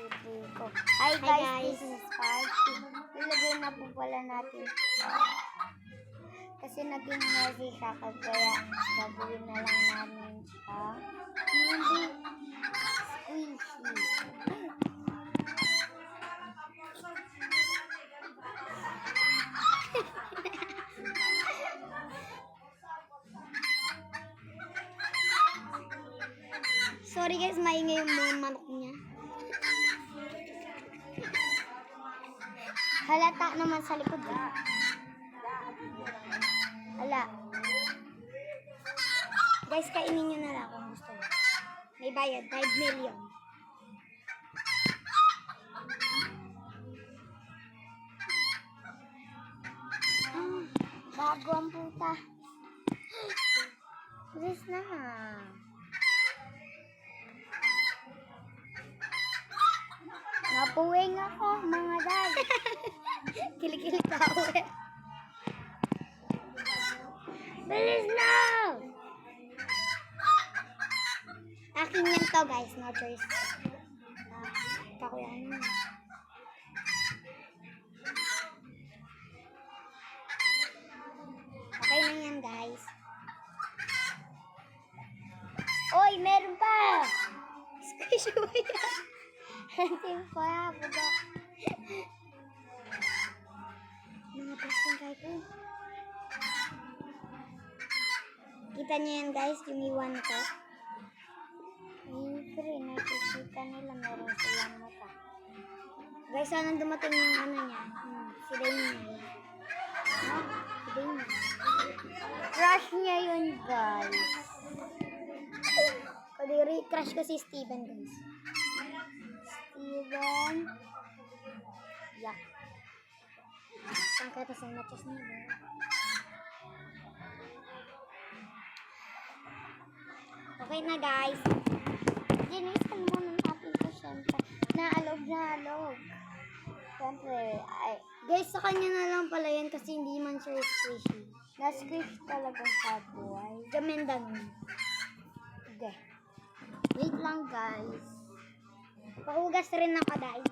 2, 3, go. Hi guys, this is Party. Ilagay na po pala natin. Kasi naging messy siya, kaya gagawin na lang namin siya. Hindi squishy. Sorry guys, maingay yung mga manok niya. Halata naman sa likod. Hala. Guys, kainin nyo na lang kung gusto nyo. May bayad, 5 million. Bago ang puta. Bilis na. Napuwing ako, mga dad. Kilikili pa ako eh. Bilis na! Akin yan to guys, no choice. Kakuyahan mo. Okay na yan guys. Oy, meron pa! Squish mo yan. Hantin pa, buga. Mga pasang kayo po. Kita niyo yan guys, yung iwan ko. Siyempre, nakikita nila meron silang mata. Guys, sana dumating yung ano niya. Si Damien. Si Damien. Crush niya yun guys. Kadiri, crush ko si Steven guys. Steven. Yak. Pangkata sa matches niya. Okay na guys. Dinisan muna natin ito syempre. Naalog. Syempre. Ay. Guys, sa kanya na lang pala yan kasi hindi man siya squishy. Na-squish talaga sa buhay. Gamitan mo. Okay. Wait lang guys. Pahugas rin ako dahil.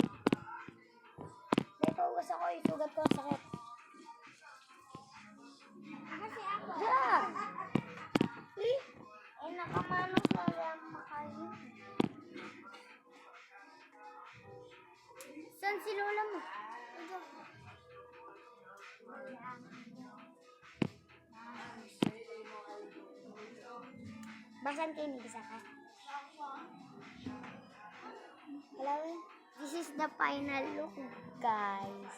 Pahugas ako. Isugat ko ang sakit. Kasi ako. Yeah. Eh, nakamanos na lang makain. Saan si Lola mo? Ito. Basan kayo nigisa ka? Hello? This is the final look, guys.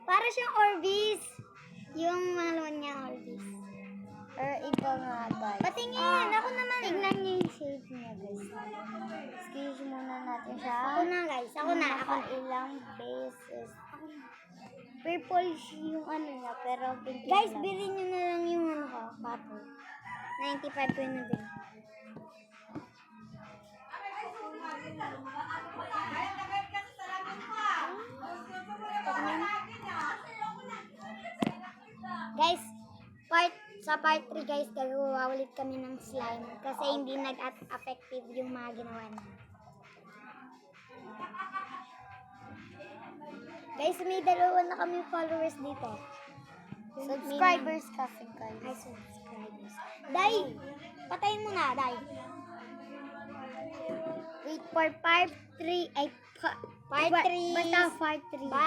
Para siyang Orbis. Yung malon niya Orbis. Or iba nga guys. Patingin! Ako naman. Tignan niyo yung shape niya guys. Squeeze muna natin siya. Ako na guys. Ako na. Ako ilang beses. Purple yung ano niya. Pero pink guys, bilhin niyo na lang yung ano ko. Pato. 95 ko yun na din. Guys, sa part 3 guys, gagawa ulit kami ng slime kasi hindi nag-effective yung mga ginawa niya. Guys, may 2 na kami followers dito. Subscribers kasi guys. Ay, subscribers. Day, patayin mo na, Day. Wait for part 3. Ay, part 3. Basta part 3.